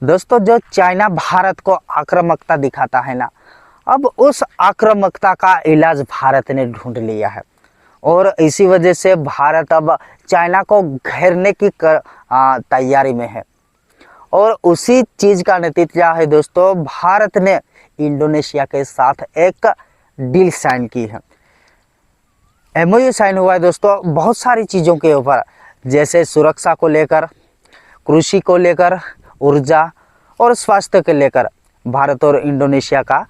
दोस्तों, जो चाइना भारत को आक्रामकता दिखाता है ना, अब उस आक्रामकता का इलाज भारत ने ढूंढ लिया है। और इसी वजह से भारत अब चाइना को घेरने की तैयारी में है। और उसी चीज का नतीजा है दोस्तों, भारत ने इंडोनेशिया के साथ एक डील साइन की है। एमओयू साइन हुआ है दोस्तों बहुत सारी चीज़ों के ऊपर, जैसे सुरक्षा को लेकर, कृषि को लेकर, ऊर्जा और स्वास्थ्य को लेकर भारत और इंडोनेशिया का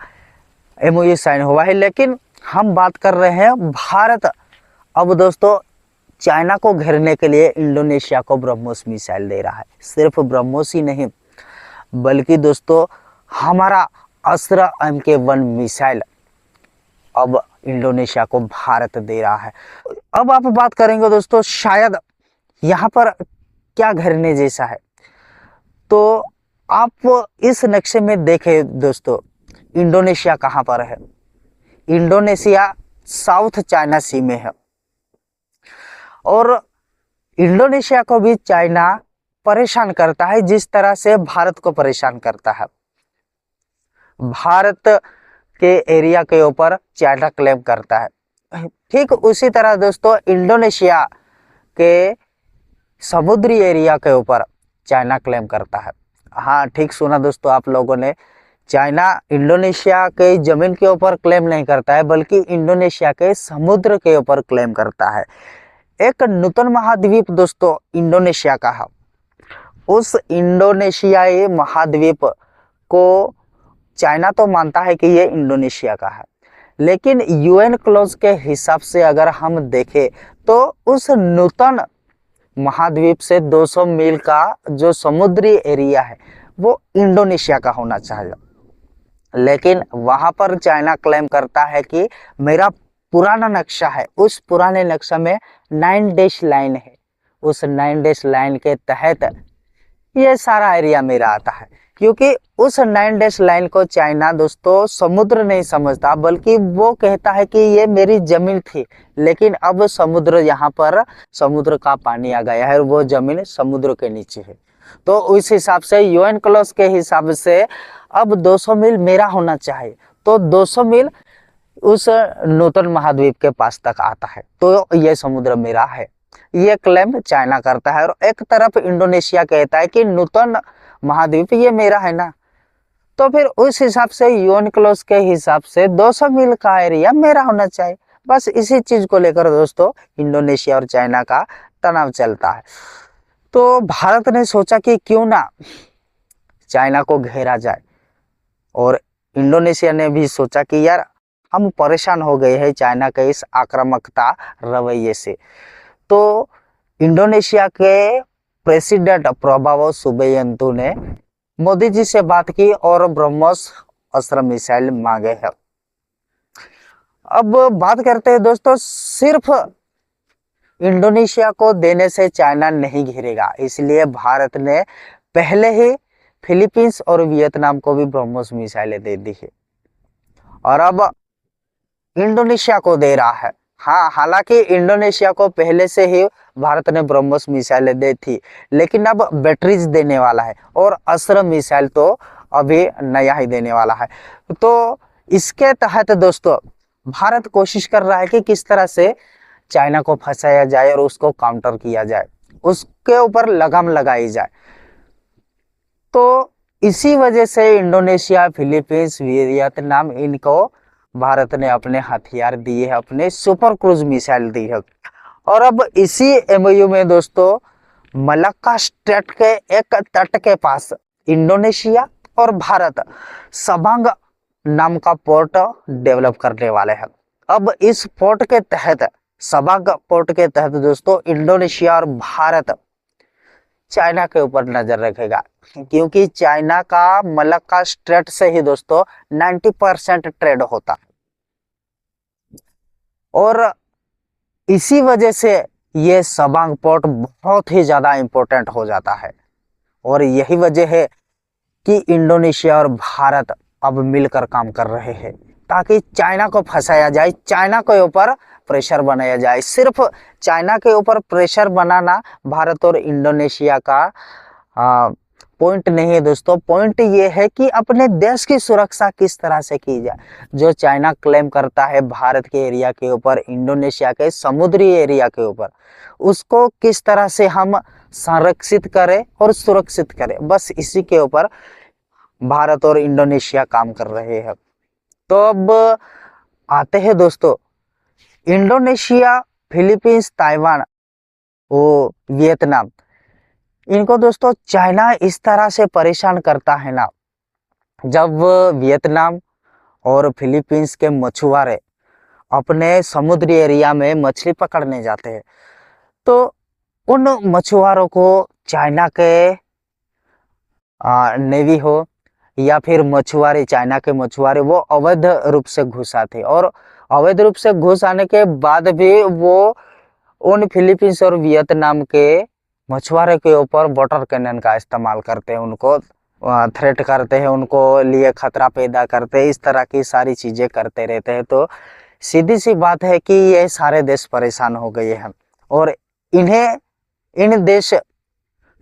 एमओयू साइन हुआ है। लेकिन हम बात कर रहे हैं भारत अब दोस्तों चाइना को घेरने के लिए इंडोनेशिया को ब्रह्मोस मिसाइल दे रहा है। सिर्फ ब्रह्मोस ही नहीं, बल्कि दोस्तों हमारा अस्त्र MK1 मिसाइल अब इंडोनेशिया को भारत दे रहा है। अब आप बात करेंगे दोस्तों, शायद यहाँ पर क्या घेरने जैसा है, तो आप इस नक्शे में देखें दोस्तों, इंडोनेशिया कहाँ पर है। इंडोनेशिया साउथ चाइना सी में है और इंडोनेशिया को भी चाइना परेशान करता है जिस तरह से भारत को परेशान करता है। भारत के एरिया के ऊपर चाइना क्लेम करता है, ठीक उसी तरह दोस्तों इंडोनेशिया के समुद्री एरिया के ऊपर चाइना क्लेम करता है। हाँ, ठीक सुना दोस्तों आप लोगों ने, चाइना इंडोनेशिया के जमीन के ऊपर क्लेम नहीं करता है, बल्कि इंडोनेशिया के समुद्र के ऊपर क्लेम करता है। एक नूतन महाद्वीप दोस्तों इंडोनेशिया का है। उस इंडोनेशियाई महाद्वीप को चाइना तो मानता है कि ये इंडोनेशिया का है, लेकिन UN क्लॉज के हिसाब से अगर हम देखें तो उस नूतन महाद्वीप से 200 मील का जो समुद्री एरिया है वो इंडोनेशिया का होना चाहिए। लेकिन वहां पर चाइना क्लेम करता है कि मेरा पुराना नक्शा है, उस पुराने नक्शा में 9 डैश लाइन है, उस 9 डैश लाइन के तहत ये सारा एरिया मेरा आता है। क्योंकि उस 9 डैश लाइन को चाइना दोस्तों समुद्र नहीं समझता, बल्कि वो कहता है कि ये मेरी जमीन थी, लेकिन अब समुद्र यहाँ पर समुद्र का पानी आ गया है और वो जमीन समुद्र के नीचे है। तो उस हिसाब से UN क्लॉज के हिसाब से अब 200 मील मेरा होना चाहिए, तो 200 मील उस नूतन महाद्वीप के पास तक आता है, तो ये समुद्र मेरा है, ये क्लेम चाइना करता है। और एक तरफ इंडोनेशिया कहता है कि नूतन महाद्वीप ये मेरा है ना, तो फिर उस हिसाब से UN क्लॉज के हिसाब से 200 मील का एरिया मेरा होना चाहिए। बस इसी चीज को लेकर दोस्तों इंडोनेशिया और चाइना का तनाव चलता है। तो भारत ने सोचा कि क्यों ना चाइना को घेरा जाए, और इंडोनेशिया ने भी सोचा कि यार हम परेशान हो गए हैं चाइना के इस आक्रामकता रवैये से। तो इंडोनेशिया के प्रेसिडेंट प्रबोवो सुबियांतो ने मोदी जी से बात की और ब्रह्मोस अस्त्र मिसाइल मांगे हैं। अब बात करते हैं दोस्तों, सिर्फ इंडोनेशिया को देने से चाइना नहीं घिरेगा, इसलिए भारत ने पहले ही फिलीपींस और वियतनाम को भी ब्रह्मोस मिसाइलें दे दी है और अब इंडोनेशिया को दे रहा है। हाँ, हालांकि इंडोनेशिया को पहले से ही भारत ने ब्रह्मोस मिसाइलें दी थी, लेकिन अब बैटरीज देने वाला है और अस्त्र मिसाइल तो अभी नया ही देने वाला है। तो इसके तहत दोस्तों भारत कोशिश कर रहा है कि किस तरह से चाइना को फंसाया जाए और उसको काउंटर किया जाए, उसके ऊपर लगाम लगाई जाए। तो इसी वजह से इंडोनेशिया, फिलीपींस, वियतनाम, इनको भारत ने अपने हथियार दिए हैं, अपने सुपर क्रूज मिसाइल दी है। और अब इसी MOU में दोस्तों मलक्का स्ट्रेट के एक तट के पास इंडोनेशिया और भारत सबांग नाम का पोर्ट डेवलप करने वाले हैं। अब इस पोर्ट के तहत, सबांग पोर्ट के तहत दोस्तों इंडोनेशिया और भारत चाइना के ऊपर नजर रखेगा, क्योंकि चाइना का मलक्का स्ट्रेट से ही दोस्तों 90% ट्रेड होता है और इसी वजह से ये सबांग पोर्ट बहुत ही ज्यादा इंपॉर्टेंट हो जाता है। और यही वजह है कि इंडोनेशिया और भारत अब मिलकर काम कर रहे हैं ताकि चाइना को फंसाया जाए, चाइना के ऊपर प्रेशर बनाया जाए। सिर्फ चाइना के ऊपर प्रेशर बनाना भारत और इंडोनेशिया का पॉइंट नहीं है दोस्तों। पॉइंट ये है कि अपने देश की सुरक्षा किस तरह से की जाए। जो चाइना क्लेम करता है भारत के एरिया के ऊपर, इंडोनेशिया के समुद्री एरिया के ऊपर, उसको किस तरह से हम संरक्षित करें और सुरक्षित करें, बस इसी के ऊपर भारत और इंडोनेशिया काम कर रहे हैं। तो अब आते हैं दोस्तों, इंडोनेशिया, फिलीपींस, ताइवान, वो वियतनाम, इनको दोस्तों चाइना इस तरह से परेशान करता है ना। जब वियतनाम और फिलीपींस के मछुआरे अपने समुद्री एरिया में मछली पकड़ने जाते हैं, तो उन मछुआरों को चाइना के नेवी हो या फिर मछुआरे, चाइना के मछुआरे, वो अवैध रूप से घुस आते, और अवैध रूप से घुस आने के बाद भी वो उन फिलीपींस और वियतनाम के मछुआरे के ऊपर वाटर कैनन का इस्तेमाल करते हैं, उनको थ्रेट करते हैं, उनको लिए खतरा पैदा करते हैं, इस तरह की सारी चीज़ें करते रहते हैं। तो सीधी सी बात है कि ये सारे देश परेशान हो गए हैं, और इन्हें, इन देश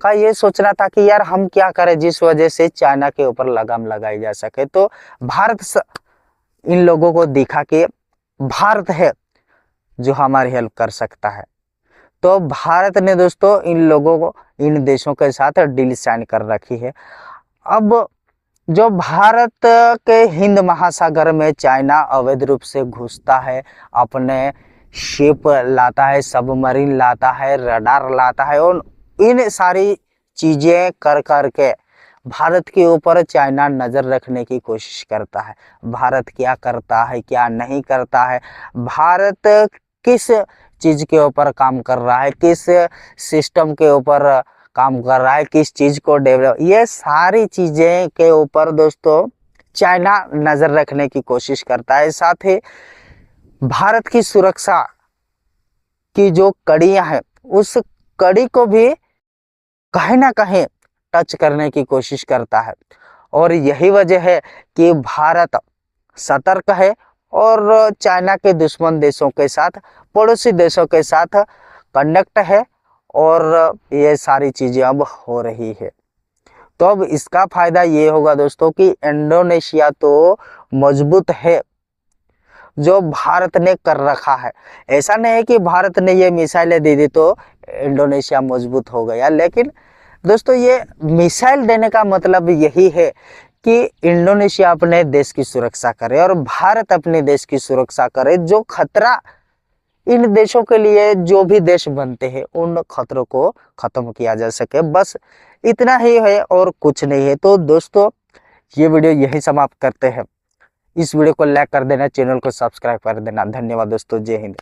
का ये सोचना था कि यार हम क्या करें जिस वजह से चाइना के ऊपर लगाम लगाई जा सके। तो भारत इन लोगों को दिखा कि भारत है जो हमारी हेल्प कर सकता है। तो भारत ने दोस्तों इन लोगों को, इन देशों के साथ डील साइन कर रखी है। अब जो भारत के हिंद महासागर में चाइना अवैध रूप से घुसता है, अपने शिप लाता है, सबमरीन लाता है, रडार लाता है, और इन सारी चीज़ें कर कर के भारत के ऊपर चाइना नज़र रखने की कोशिश करता है। भारत क्या करता है, क्या नहीं करता है, भारत किस चीज़ के ऊपर काम कर रहा है, किस सिस्टम के ऊपर काम कर रहा है, किस चीज़ को डेवलप, ये सारी चीज़ें के ऊपर दोस्तों चाइना नज़र रखने की कोशिश करता है। साथ ही भारत की सुरक्षा की जो कड़ियाँ हैं, उस कड़ी को भी कहीं ना कहीं टच करने की कोशिश करता है। और यही वजह है कि भारत सतर्क है और चाइना के दुश्मन देशों के साथ, पड़ोसी देशों के साथ कनेक्ट है, और ये सारी चीज़ें अब हो रही है। तो अब इसका फ़ायदा ये होगा दोस्तों कि इंडोनेशिया तो मजबूत है जो भारत ने कर रखा है। ऐसा नहीं है कि भारत ने ये मिसाइलें दे दी तो इंडोनेशिया मजबूत हो गया, लेकिन दोस्तों ये मिसाइल देने का मतलब यही है कि इंडोनेशिया अपने देश की सुरक्षा करे और भारत अपने देश की सुरक्षा करे। जो खतरा इन देशों के लिए, जो भी देश बनते हैं, उन खतरों को खत्म किया जा सके, बस इतना ही है और कुछ नहीं है। तो दोस्तों ये वीडियो यही समाप्त करते हैं। इस वीडियो को लाइक कर देना, चैनल को सब्सक्राइब कर देना। धन्यवाद दोस्तों, जय हिंद।